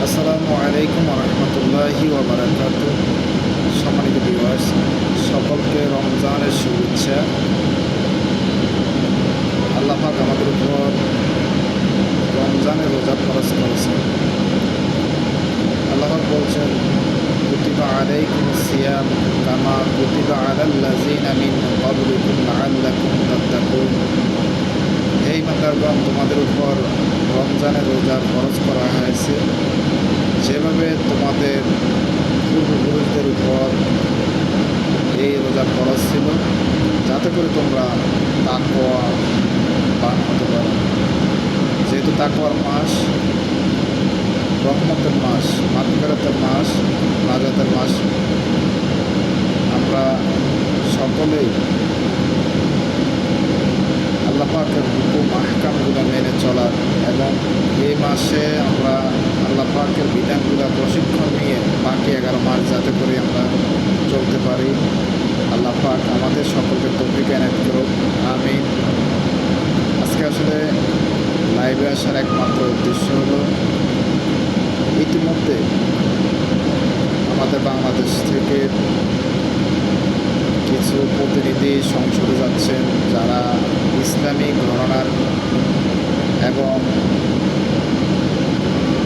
আসসালামু আলাইকুম রহমতুল্লাহি ওয়া বারাকাতুহু। সম্মানিত ভিউয়ার্স, সকলকে রমজানের শুভেচ্ছা। আল্লাহ পাক আমাদের উপর রমজানের রোজা ফরজ করেছেন। আল্লাহ পাক বলছেন, কুতিবা আলাইকুমুস সিয়াম কামা কুতিবা আলাল লাযিনা মিন ক্বাবলিকুম লাআল্লাকুম তাত্তাকুন। হে ইমানদারগণ, তোমাদের উপর রমজানের রোজা ফরজ করা হয়েছে যেভাবে তোমাদের পূর্বপুরুষদের উপর এই রোজা ফরজ ছিল, যাতে করে তোমরা তাকওয়াবান হতে পারো। যেহেতু তাকওয়ার মাস, রহমতের মাস, মাগফিরাতের মাস, নাজাতের মাস, আমরা সকলেই আল্লাহ পাকের হুকুম আহকামগুলো মেনে চলার এবং এই মাসে আমরা আল্লাহ পাকের বিধানগুলো প্রশিক্ষণ নিয়ে বাকি 11 মাস যাতে করে আমরা চলতে পারি। আল্লাহ পাক আমাদের সকলকে তৌফিক এনায়েত করুক, আমিন। আজকে আসলে লাইভে আসার একমাত্র উদ্দেশ্য হলো, ইতিমধ্যে আমাদের বাংলাদেশ থেকে কিছু প্রতিনিধি সংসদে যাচ্ছেন যারা ইসলামিক ঘরানার এবং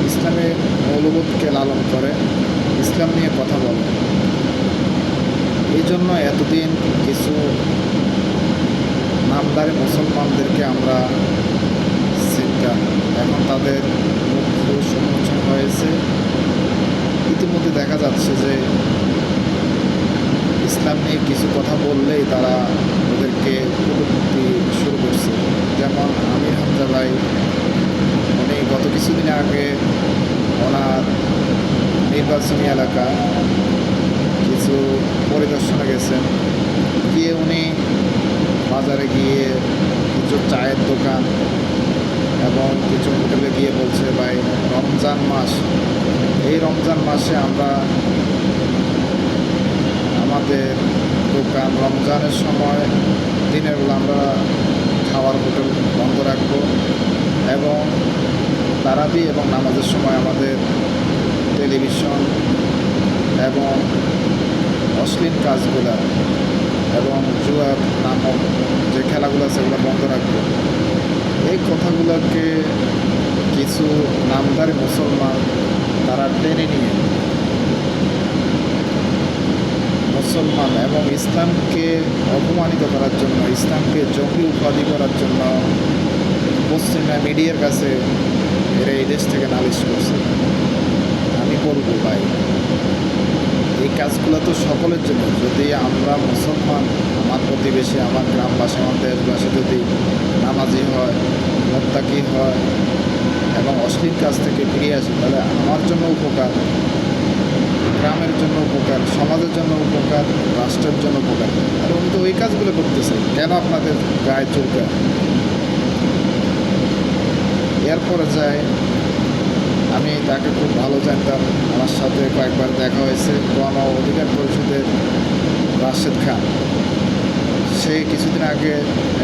ইসলামের মৌলবোধকে লালন করে, ইসলাম নিয়ে কথা বলে। এই জন্য এতদিন কিছু নামদারি মুসলমানদেরকে আমরা চিনতাম, এখন তাদের মুখ সম্মোচন হয়েছে। ইতিমধ্যে দেখা যাচ্ছে যে ইসলাম নিয়ে কিছু কথা বললেই তারা ওদেরকে কটূক্তি শুরু করছে। যেমন আমির হামজা ভাই, উনি গত কিছুদিন আগে ওনার নির্বাচনী এলাকা কিছু পরিদর্শনে গেছেন, গিয়ে উনি বাজারে গিয়ে কিছু চায়ের দোকান এবং কিছু হোটেলে গিয়ে বলছে, ভাই রমজান মাস, এই রমজান মাসে আমরা আমাদের দোকান রমজানের সময় দিনের বেলা আমরা খাওয়ার হোটেল বন্ধ রাখবো এবং তারাবি এবং নামাজের সময় আমাদের টেলিভিশন এবং অশ্লীল কাজগুলা এবং জুয়া নামক যে খেলাগুলো আছে সেগুলো বন্ধ রাখবো। এই কথাগুলোকে কিছু নামদারি মুসলমান তারা টেনে নিয়ে মুসলমান এবং ইসলামকে অপমানিত করার জন্য, ইসলামকে জঙ্গি উপাধি করার জন্য পশ্চিমা মিডিয়ার কাছে এরা এই দেশ থেকে নালিশ করছে। আমি বলবো, ভাই এই কাজগুলো তো সকলের জন্য। যদি আমরা মুসলমান, আমার প্রতিবেশী, আমার গ্রামবাসী, আমার দেশবাসী যদি নামাজি হয়, মোত্তাকি হয় এবং অশ্লীল কাজ থেকে ফিরে আসে, তাহলে আমার জন্য উপকার, গ্রামের জন্য উপকার, সমাজের জন্য উপকার, রাষ্ট্রের জন্য উপকার। আর উনি তো ওই কাজগুলো করতেছে, কেন আপনাদের গায়ে চুলকায়? এরপরে যায়, আমি তাকে খুব ভালো জানতাম, আমার সাথে কয়েকবার দেখা হয়েছে, গণ অধিকার পরিষদের রাশেদ খান। সে কিছুদিন আগে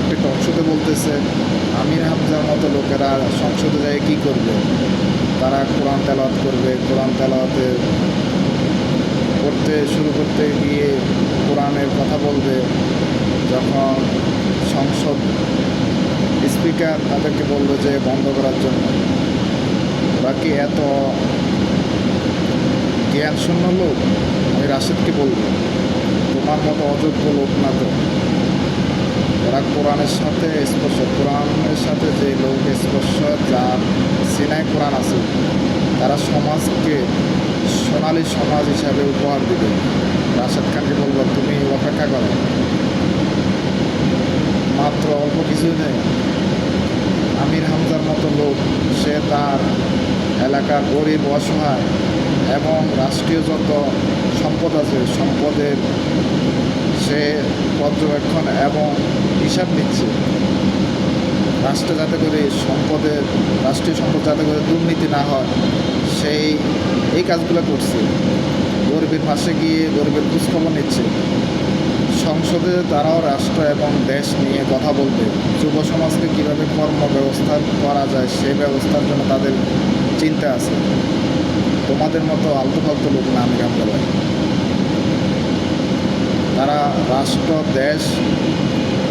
একটা টকশোতে বলতেছে, আমির হামজার মতো লোকেরা সংসদে যায় কী করবে? তারা কোরআন তেলাওয়াত করবে, কোরআন তেলাওয়াতে করতে শুরু করতে গিয়ে কোরআনের কথা বলবে। যখন সংসদ স্পিকার তাদেরকে বলবে যে বন্ধ করার জন্য, ওরা কি এত জ্ঞান শূন্য লোক? আমি রাশেদকে বলবো, তোমার মতো অযোগ্য লোক না তো। ওরা কোরআনের সাথে স্পর্শ, কোরআনের সাথে যে লোক স্পর্শ, যার সিনায় কোরআন আছে, তারা সমাজকে সোনালী সমাজ হিসাবে উপহার দিবে। রাশেদ খানকে বলবো, তুমি অপেক্ষা করো, মাত্র অল্প কিছু নেই। আমির হামজার মতো লোক, সে তার এলাকার গরিব, অসহায় এবং রাষ্ট্রীয় যত সম্পদ আছে, সম্পদের সে পর্যবেক্ষণ এবং হিসাব নিচ্ছে। রাষ্ট্রে যাতে করে সম্পদের, রাষ্ট্রীয় সম্পদ যাতে করে দুর্নীতি না হয়, এই কাজগুলো করছে। গরিবের পাশে গিয়ে গরিবের খোঁজখবর নিচ্ছে। সংসদে তারাও রাষ্ট্র এবং দেশ নিয়ে কথা বলবে, যুব সমাজকে কীভাবে কর্মব্যবস্থা করা যায় সেই ব্যবস্থার জন্য তাদের চিন্তা আছে। তোমাদের মতো আলতু ফালতু লোক না আমি কামড়া ভাই। তারা রাষ্ট্র দেশ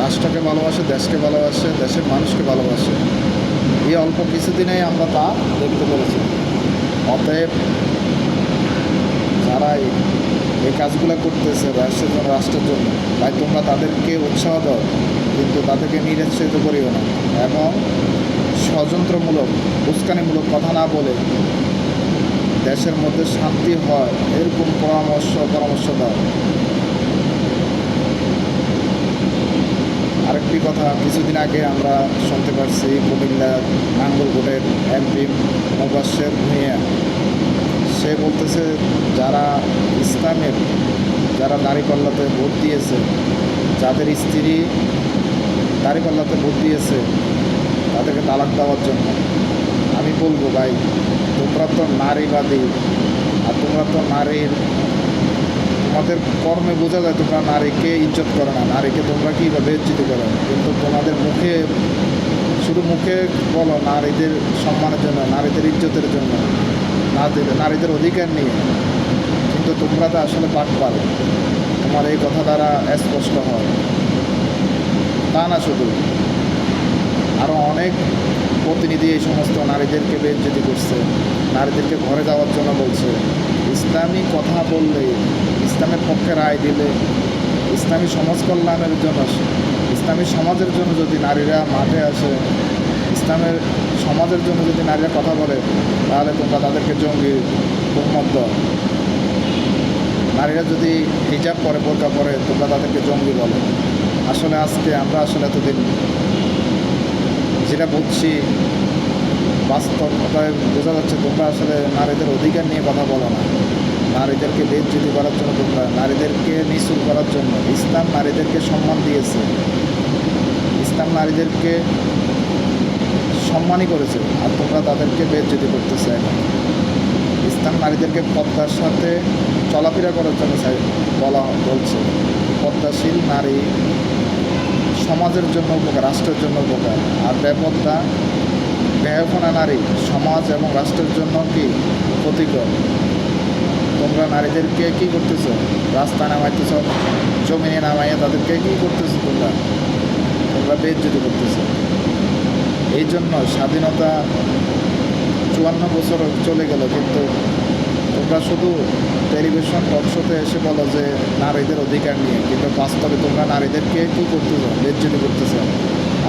রাষ্ট্রকে ভালোবাসে, দেশকে ভালোবাসে, দেশের মানুষকে ভালোবাসে। এই অল্প কিছুদিনেই আমরা তা দেখতে পেরেছি। অতএব যারা এই কাজগুলো করতেছে রাষ্ট্রের জন্য ভাই, তোমরা তাদেরকে উৎসাহ দাও, কিন্তু তাদেরকে নিরুৎসাহিত করিও না। এবং ষড়যন্ত্রমূলক উস্কানিমূলক কথা না বলে দেশের মধ্যে শান্তি হয় এরকম পরামর্শ দাও। আরেকটি কথা, কিছুদিন আগে আমরা শুনতে পারছি কুমিল্লা নাঙ্গলকোটের এমপি মোবাশ্বের ভূঁইয়া, সে বলতেছে যারা দাঁড়িপাল্লাতে ভোট দিয়েছে, যাদের স্ত্রী দাঁড়িপাল্লাতে ভোট দিয়েছে তাদেরকে তালাক দেওয়ার জন্য। আমি বলবো ভাই, তোমরা তো নারীবাদী, আর তোমরা তো তোমাদের কর্মে বোঝা যায় তোমরা নারীকে ইজ্জত করো না, নারীকে তোমরা কীভাবে ইজ্জত করো, কিন্তু তোমাদের শুধু মুখে বলো নারীদের সম্মানের জন্য, নারীদের ইজ্জতের জন্য, নারীদের অধিকার নিয়ে, কিন্তু তোমরা তো আসলে বাটপার। তোমার এই কথা দ্বারা স্পষ্ট হয়। তা না, শুধু আরও অনেক প্রতিনিধি এই সমস্ত নারীদেরকে বেইজ্জতি করছে, নারীদেরকে ঘরে যাওয়ার জন্য বলছে। ইসলামী কথা বললে, ইসলামের পক্ষে রায় দিলে, ইসলামী সমাজ কল্যাণের জন্য, ইসলামী সমাজের জন্য যদি নারীরা মাঠে আসে, ইসলামের সমাজের জন্য যদি নারীরা কথা বলে, তাহলে তোমরা তাদেরকে জঙ্গি হুকুমত দাও। নারীরা যদি হিজাব পরে, বোরকা পরে, তোমরা তাদেরকে জঙ্গি বলো। আসলে আজকে আমরা এতদিন যেটা বুঝছি, বাস্তবতায় বোঝা যাচ্ছে তোমরা আসলে নারীদের অধিকার নিয়ে কথা বলো না, নারীদেরকে বেইজ্জতি করার জন্য, তোমরা নারীদেরকে নিচুল করার জন্য। ইসলাম নারীদেরকে সম্মান দিয়েছে, ইসলাম নারীদেরকে সম্মানই করেছে, আর তোমরা তাদেরকে বেইজ্জতি করতেছে। এখন ইসলাম নারীদেরকে পদ্মার সাথে চলাফেরা করার জন্য বলছে। পদ্মাশীল নারী সমাজের জন্য উপকার, রাষ্ট্রের জন্য উপকার। আর বেহাফনা নারী সমাজ এবং রাষ্ট্রের জন্য কি ক্ষতিকর। তোমরা নারীদেরকে কি করতেছো? রাস্তায় নামাইতেছ, জমিনে নামাইয়া তাদেরকে কি করতেছো? তোমরা বেইজ্জতি করতেছো। এই জন্য স্বাধীনতা 54 বছর চলে গেল, কিন্তু তোমরা শুধু টেলিভিশন টকশোতে এসে বলো যে নারীদের অধিকার নিয়ে, কিন্তু বাস্তবে তোমরা নারীদেরকে কী করতেছ? বেইজ্জতি করতেছ।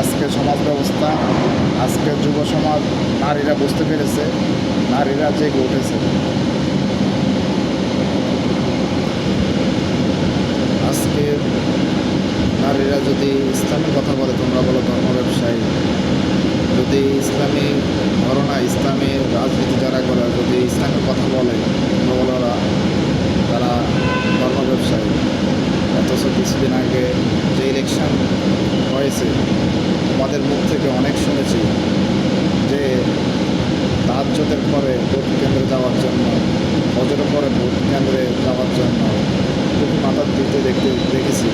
আজকে সমাজ ব্যবস্থা, আজকে যুব সমাজ, নারীরা বুঝতে পেরেছে, নারীরা জেগে উঠেছে। আজকে নারীরা যদি ইসলামের কথা বলে, তোমরা বলো ধর্ম ব্যবসায়ী। যদি ইসলামী ধারণা, ইসলামী রাজনীতি যারা করে, যদি ইসলামের কথা বলে, বলা তারা ধর্ম ব্যবসায়ী। অথচ কিছুদিন আগে যে ইলেকশন হয়েছে, আমাদের মুখ থেকে অনেক শুনেছি যে তাহাজ্জুদের পরে ভোট কেন্দ্রে যাওয়ার জন্য, ফজরের পরে ভোট কেন্দ্রে যাওয়ার জন্য খুব মাথা দিতে দেখেছি।